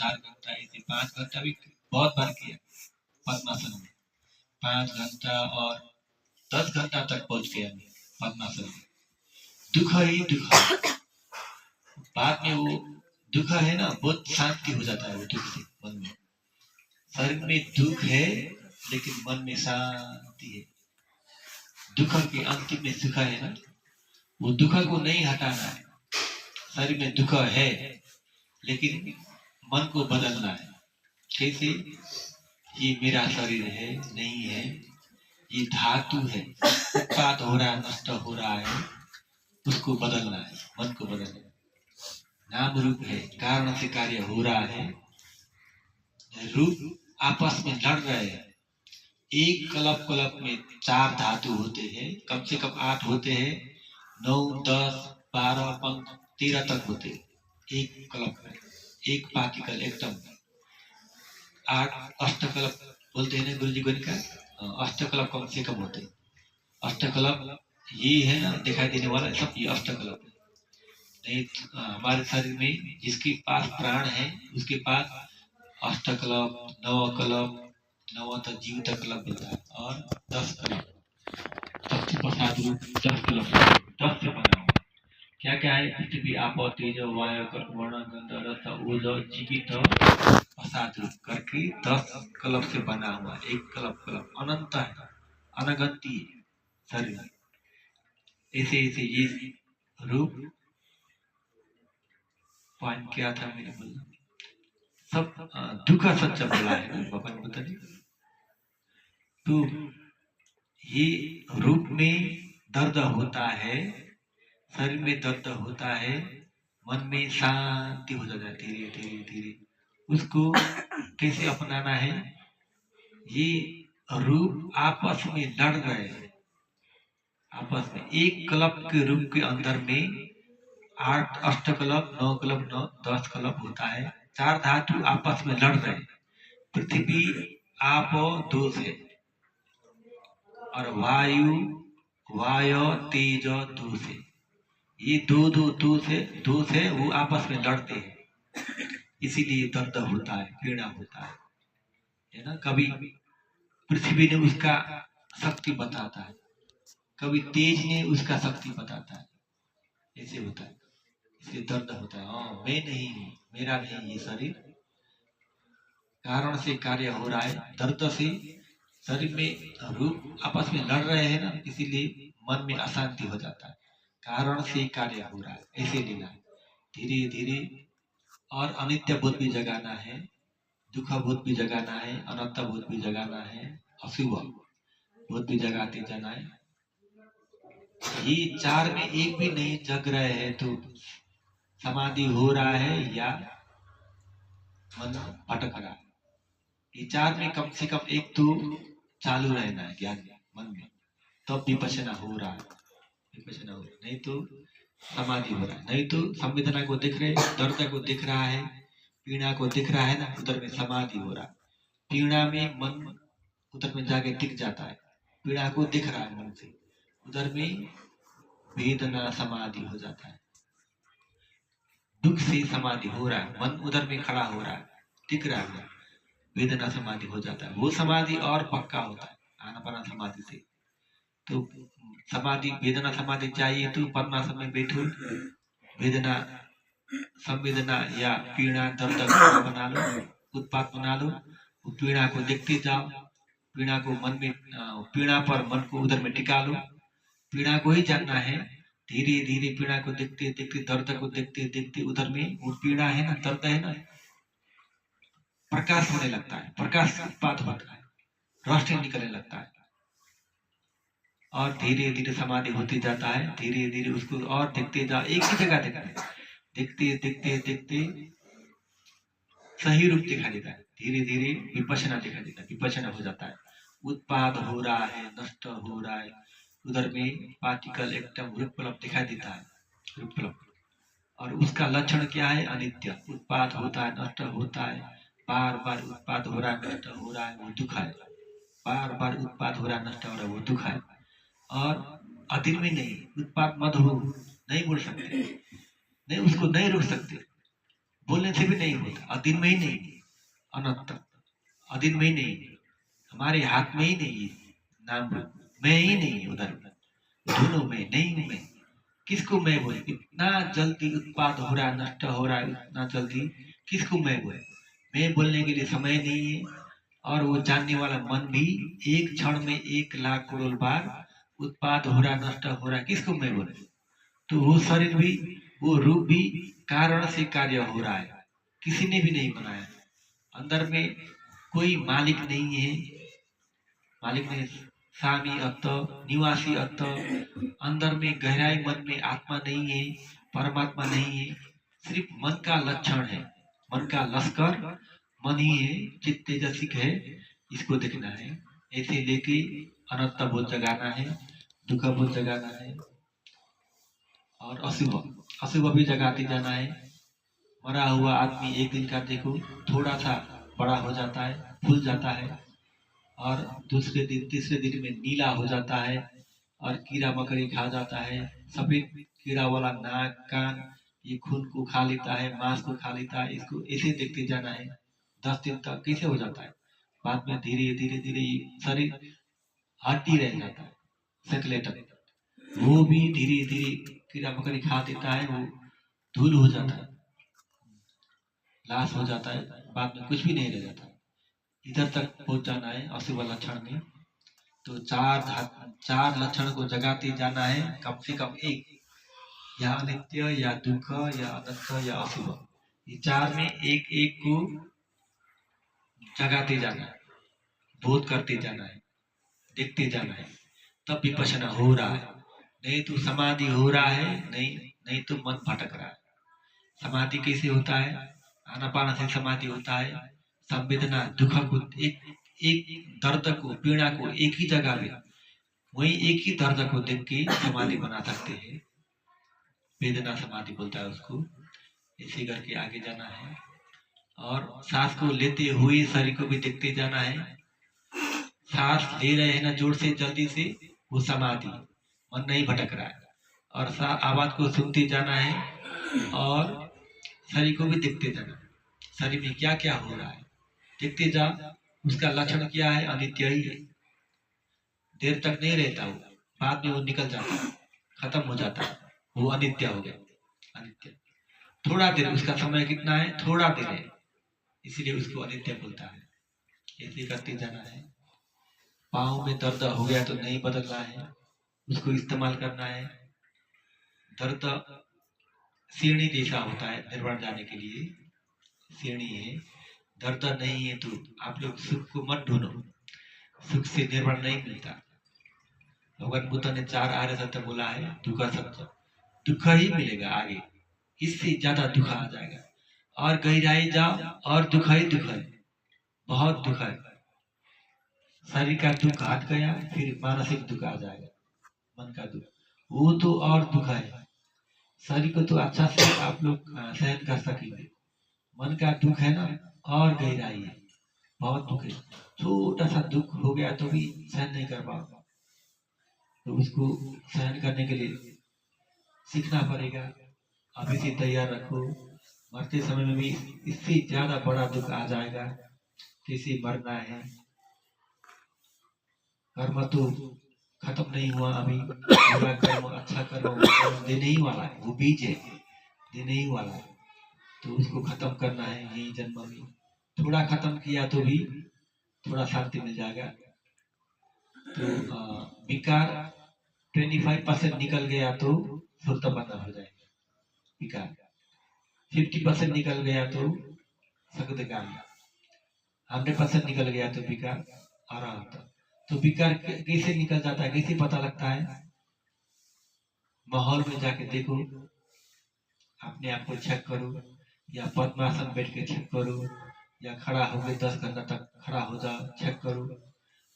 4 घंटा, ऐसे 5 घंटा भी बहुत बार किया पद्मासन में। 5 घंटा और 10 घंटा तक पहुंच गया मैं पद्मासन में। दुख ही दुख, बाद में वो दुख है ना, बहुत शांति हो जाता है वो दुख से मन में। शरीर में दुख है लेकिन मन में शांति है। दुख के अंतिम में सुख है ना, वो दुख को नहीं हटाना है। शरीर में दुख है लेकिन मन को बदलना है। कैसे? ये मेरा शरीर है नहीं है, ये धातु है, उत्पाद हो रहा है, नष्ट हो रहा है, उसको बदलना है, मन को बदलना है। नाम रूप है, कारण से कार्य हो रहा है, रूप आपस में लड़ रहे हैं। एक कल्प कल्प में 4 धातु होते हैं, कम से कम 8 होते हैं, 9, 10, 12, 15, 13 तक होते हैं एक कल्प में, एक पार्टिकल एटम। 8 अष्टकल्प बोलते हैं ना गुरु जी गणिका, अष्टकल्प कम से कम होते हैं। अष्टकल्प ये है ना दिखाई देने वाला, सब ये अष्टकल्प है। नहीं हमारे शरीर में जिसके पास प्राण है उसके पास अष्टकल्प, नवकल्प, नवत जीवित कल्प मिलता है, और 10 कल्प, सबसे प्रसाद रूप 10 कल्प, 10 से बना हुआ। क्या क्या है? पृथ्वी, आप, तेज, वायु, वर्ण, गंध, रस, ओज, जीवित प्रसाद रूप करके 10 कल्प से बना हुआ। एक कल्प कल्प अनंत है, अनगंती शरीर। ऐसे ऐसे ये रूप पॉइंट क्या था मैंने बोला, सब दुख सच्चा बोला है बाबा ने बता दी। तो ये रूप में दर्द होता है, शरीर में दर्द होता है, मन में शांति हो जाता है धीरे धीरे धीरे। उसको कैसे अपनाना है? ये रूप आपस में लड़ रहे हैं, आपस में। एक कल्प के रूप के अंदर में 8 अष्टकल्प, 9 कल्प, 10 कल्प होता है। 4 धातु आपस में लड़ रहे हैं। पृथ्वी, आप, दोष है, और वायु, वायु, तेज, दोष है। ये दो दोष है, वो आपस में लड़ते हैं, इसीलिए दर्द होता है, पीड़ा होता है ना। कभी पृथ्वी ने उसका शक्ति बताता है, कभी तेज ने उसका शक्ति बताता है, ऐसे होता है, इसलिए दर्द होता है। हाँ, मैं नहीं हूँ, मेरा नहीं ये शरीर, कारण से कार्य हो रहा है, दर्द से शरीर में रूप आपस में लड़ रहे हैं ना, इसीलिए मन में अशांति हो जाता है। कारण से कार्य हो रहा है, ऐसे लेना है धीरे धीरे। और अनित्य बोध भी जगाना है, दुख बोध भी जगाना है, अनंत बोध भी जगाना है, अशुभ बोध भी जगाते जाना है। ये 4 में एक भी नहीं जग रहे हैं तो समाधि हो रहा है या मन भटक रहा है। ये 4 में कम से कम एक तो चालू रहना है ज्ञान में, मन में, तब विपश्यना हो रहा है, विपश्यना हो रहा है। नहीं तो समाधि हो रहा है, नहीं तो संवेदना को देख रहे, दर्द को देख रहा है, पीड़ा को दिख रहा है ना, उधर में समाधि हो रहा है। पीड़ा में मन उधर में जाके टिक जाता है, पीड़ा को दिख रहा है मन से, उधर में वेदना समाधि हो जाता है। दुख से समाधि हो रहा है, मन उधर में खड़ा हो रहा है, टिक रहा है, वेदना समाधि हो जाता है। वो समाधि और पक्का होता है आनापान समाधि से। तो समाधि, वेदना समाधि चाहिए तो पद्मासन में बैठो, वेदना, संवेदना या पीड़ा दर्द बना लो, उत्पाद बना लो, पीड़ा को देखते जाओ, पीड़ा को मन में, पीड़ा पर मन को उधर में टिका लो, पीड़ा को ही जानना है। धीरे धीरे पीड़ा को देखते देखते, दर्द को देखते देखते, उधर में वो पीड़ा है ना, दर्द है ना, प्रकाश होने लगता है, प्रकाश उत्पाद होता है, रोशनी निकलने लगता है, और धीरे धीरे समाधि होती जाता है। धीरे धीरे उसको और देखते जाओ, एक ही जगह देखते देखते देखते सही रूप दिखाई देता है। धीरे धीरे विपश्यना दिखाई देता है, विपश्यना हो जाता है, उत्पाद हो रहा है, नष्ट हो रहा है, उधर में पार्टिकल एकदम रूपलप दिखाई देता है, रूपलप। और उसका लक्षण क्या है? अनित्य, उत्पाद होता है, नष्ट होता है, बार बार उत्पाद हो रहा है, नष्ट हो रहा है, वो दुख है। बार बार उत्पाद हो रहा है, नष्ट हो रहा है, वो दुख है। और अधीर में नहीं, उत्पाद मत हो, नहीं बोल सकते, नहीं उसको नहीं रोक सकते, बोलने से भी नहीं होता, अधीन में ही नहीं, अनंत अधीन में ही नहीं, हमारे हाथ में ही नहीं है। नाम मैं ही नहीं उधर, दोनों में नहीं हूं मैं। किसको मैं बोले? इतना जल्दी उत्पाद हो रहा है, नष्ट हो रहा है इतना जल्दी, किसको मैं बोले? मैं बोलने के लिए समय नहीं है, और वो जानने वाला मन भी एक क्षण में 1 लाख करोड़ बार उत्पाद हो रहा, नष्ट हो रहा है, किसको मैं बोले? तो वो शरीर भी, वो रूप भी कारण से कार्य हो रहा है, किसी ने भी नहीं बनाया। अंदर में कोई मालिक नहीं है, मालिक नहीं, स्वामी अत्त, निवासी अत्त, अंदर में गहराई मन में आत्मा नहीं है, परमात्मा नहीं है, सिर्फ मन का लक्षण है, मन का लश्कर मन ही है, चित्त तेजसिक है, इसको देखना है। ऐसे लेके अनंत बोध जगाना है, दुख बोध जगाना है, और अशुभ अशुभ भी जगाते जाना है। मरा हुआ आदमी एक दिन का देखो, थोड़ा सा बड़ा हो जाता है, फूल जाता है, और दूसरे दिन तीसरे दिन में नीला हो जाता है, और कीड़ा मकड़ी खा जाता है, सफेद कीड़ा वाला नाक कान, ये खून को खा लेता है, मांस को खा लेता है, इसको ऐसे देखते जाना है। 10 दिन तक कैसे हो जाता है, बाद में धीरे धीरे धीरे ये शरीर हड्डी रह जाता है, सेकेलेटन, वो भी धीरे धीरे कीड़ा मकड़ी खा देता है, वो धूल हो जाता है, लाश हो जाता है, बाद में कुछ भी नहीं रह जाता। इधर तक पहुंच जाना है अशुभ लक्षण में। तो चार लक्षण को जगाते जाना है, कम से कम एक, या अनित्य, या दुख, या अनंत, या अशुभ, ये चार में एक एक को जगाते जाना है, बोध करते जाना है, देखते जाना है, तब विपश्यना हो रहा है। नहीं तो समाधि हो रहा है, नहीं नहीं तो मन भटक रहा है। समाधि कैसे होता है? आनापान से समाधि होता है। संवेदना दुख को, एक एक दर्द को, पीड़ा को एक ही जगह में, वही एक ही दर्द को देख के समाधि बना सकते हैं, वेदना समाधि बोलता है उसको। इसी करके आगे जाना है, और सांस को लेते हुए शरीर को भी देखते जाना है। सांस ले रहे हैं ना जोर से, जल्दी से, वो समाधि, मन नहीं भटक रहा है, और आवाज को सुनते जाना है, और शरीर को भी देखते जाना, शरीर में क्या क्या हो रहा है देखते जा। उसका लक्षण क्या है? अनित्य ही है, देर तक नहीं रहता, वो बाद में वो निकल जाता है, खत्म हो जाता है, वो अनित्य हो गया। अनित्य थोड़ा देर, उसका समय कितना है? थोड़ा देर है, इसीलिए उसको अनित्य बोलता है। ऐसे करते जाना है। पाँव में दर्द हो गया तो नहीं बदलना है, उसको इस्तेमाल करना है। दर्द सीढ़ी जैसा होता है निर्वाण जाने के लिए, सीढ़ी है, दर्द नहीं है तो आप लोग सुख को मत ढूंढो, सुख से निर्वाण नहीं मिलता। भगवान बुद्ध ने 4 आर्य सत्य बोला है, दुख सत्य, दुख ही मिलेगा आगे, इससे ज्यादा दुख आ जाएगा, और गहराई जाओ और दुख ही दुख है, बहुत दुख है। शरीर का दुख हट गया, फिर मानसिक दुख आ जाएगा, मन का दुख, वो तो और दुख है। शरीर को तो अच्छा से आप लोग सहन कर सकेंगे, मन का दुख है ना, और गहराई है, बहुत दुख है। छोटा सा दुख हो गया तो भी सहन नहीं कर पाओगे, तो उसको सहन करने के लिए सीखना पड़ेगा। अभी से तैयार रखो, मरते समय में भी इससे ज्यादा बड़ा दुख आ जाएगा, कैसे मरना है। कर्म तो खत्म नहीं हुआ अभी, बुरा कर्म अच्छा कर्म देने ही वाला है, वो बीज है, देने ही वाला है, तो उसको खत्म करना है यही जन्म में। थोड़ा खत्म किया तो भी थोड़ा शांति मिल जाएगा। तो विकार 25% निकल गया तो सुरता बंद हो जाएगा, विकार 50% निकल गया तो सकदगामी, 100% निकल गया तो विकार आराम था। तो विकार कैसे निकल जाता है, कैसे पता लगता है? माहौल में जाके देखो, अपने आप को चेक करो, या पद्मासन बैठ के चेक करो, या खड़ा होकर 10 घंटा तक खड़ा हो जाओ, चेक करो।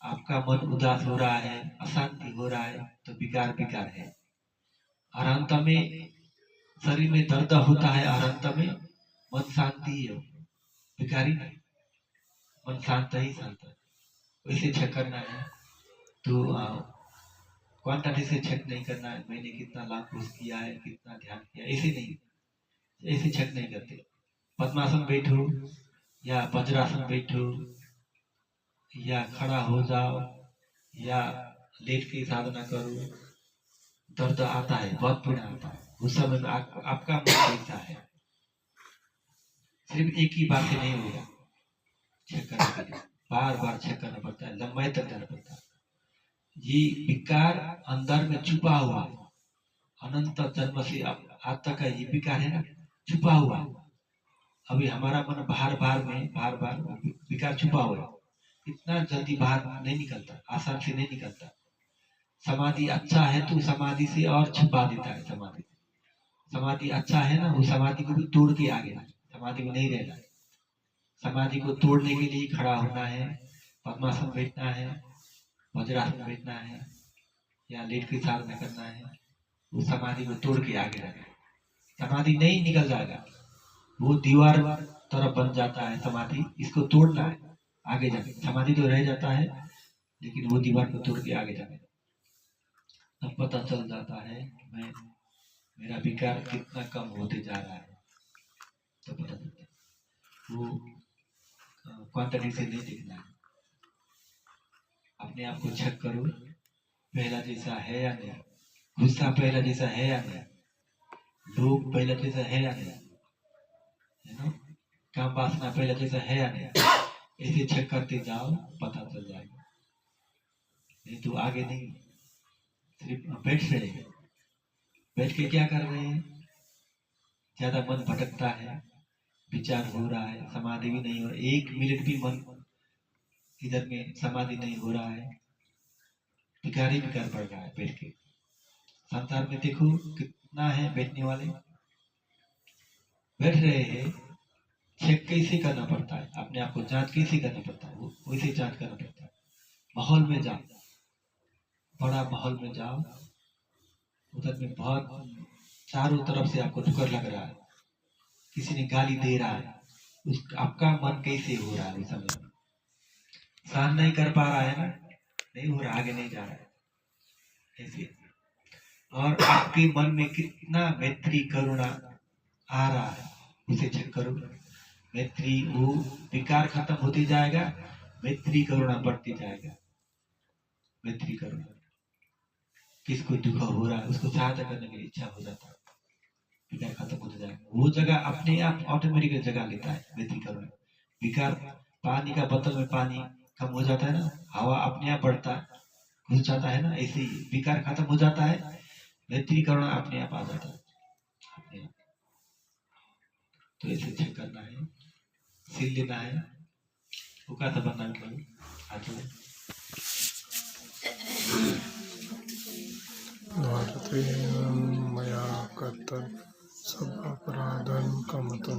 आपका मन उदास हो रहा है, अशांति हो रहा है, तो विकार विकार है। अरंत में शरीर में दर्द होता है, अरंत में मन शांति है, विकारी नहीं, मन शांत ही शांत है। वैसे चेक करना है। तो क्वांटिटी से चेक नहीं करना है, मैंने कितना लाभ कोर्स किया है, कितना ध्यान किया, ऐसे नहीं, ऐसे चेक नहीं करते। पद्मासन बैठो या वज्रासन बैठो या खड़ा हो जाओ या लेट के साधना करो, दर्द आता है, बहुत पीड़ा आता है। उस समय में आपका मन कैसा है, सिर्फ एक ही बार से नहीं होगा। चेक करने के लिए बार बार चेक करना पड़ता है, लंबाई तक जाना पड़ता है। ये विकार अंदर में छुपा हुआ अनंत जन्म से आज तक का ये विकार है ना, छुपा हुआ। अभी हमारा मन बार बार विकार छुपा हुआ है, इतना जल्दी बाहर नहीं निकलता, आसान से नहीं निकलता। समाधि अच्छा है तो समाधि से और छुपा देता है। समाधि अच्छा है ना, वो समाधि को भी तोड़ के आगे, समाधि में नहीं रहना। समाधि को तोड़ने के लिए खड़ा होना है, पद्मासन बैठना है, वज्रासन बैठना है या लेट के साधना करना है। वो समाधि को तोड़ के आगे रखना। समाधि नहीं निकल जाएगा, वो दीवार तरफ बन जाता है समाधि। इसको तोड़ना है, आगे जाना। समाधि तो रह जाता है लेकिन वो दीवार को तोड़ के आगे जाना। तब पता चल जाता है मैं मेरा विकार कितना कम होते जा रहा है। तो पता चलता है वो क्वांटिटी से नहीं देखना है। अपने आप को चेक करो, पहला जैसा है या नहीं, गुस्सा पहला जैसा है या नहीं, लोभ पहला जैसा है या नहीं, है ना, काम वासना पहला जैसा है या नहीं। ऐसे चेक करते जाओ, पता चल जाएगा। नहीं तो आगे नहीं, सिर्फ बैठ रहे हैं। बैठ के क्या कर रहे हैं, ज्यादा मन भटकता है, विचार हो रहा है, समाधि भी नहीं हो रहा, 1 मिनट भी मन इधर में समाधि नहीं हो रहा है, विकार ही विकार पड़ रहा है बैठ के। संसार में देखो कितना है बैठने वाले। बैठ रहे हैं, चेक कैसे करना पड़ता है, अपने आप को जांच कैसे करना पड़ता है, वो वैसे जांच करना पड़ता है। माहौल में जाओ, बड़ा माहौल में जाओ, उधर में बहुत चारों तरफ से आपको ठुकर लग रहा है, किसी ने गाली दे रहा है, उस आपका मन कैसे हो रहा है, उस समय सहन नहीं कर पा रहा है ना, नहीं हो रहा, आगे नहीं जा रहा है ऐसे। और आपके मन में कितना मैत्री करुणा आ रहा है, उसे चेक करो। मैत्री, वो विकार खत्म होते जाएगा, मैत्री करुणा बढ़ती जाएगा। मैत्री करुणा, किसको दुख हो रहा है उसको सहायता करने की इच्छा हो जाता है, विकार खत्म होते जाएगा। वो जगह अपने आप ऑटोमेटिक जगह लेता है मैत्री करुणा। विकार, पानी का बोतल में पानी कम हो जाता है ना, हवा अपने आप बढ़ता है, घुस जाता है ना, ऐसे ही विकार खत्म हो जाता है, मैत्री करुणा अपने आप आ जाता है अपने आप। तो ऐसे चेक करना है, सील लेना है, उका तो बनना मतलब हाथ में। भारते मया कर्तव्य सब अपराधन कमतु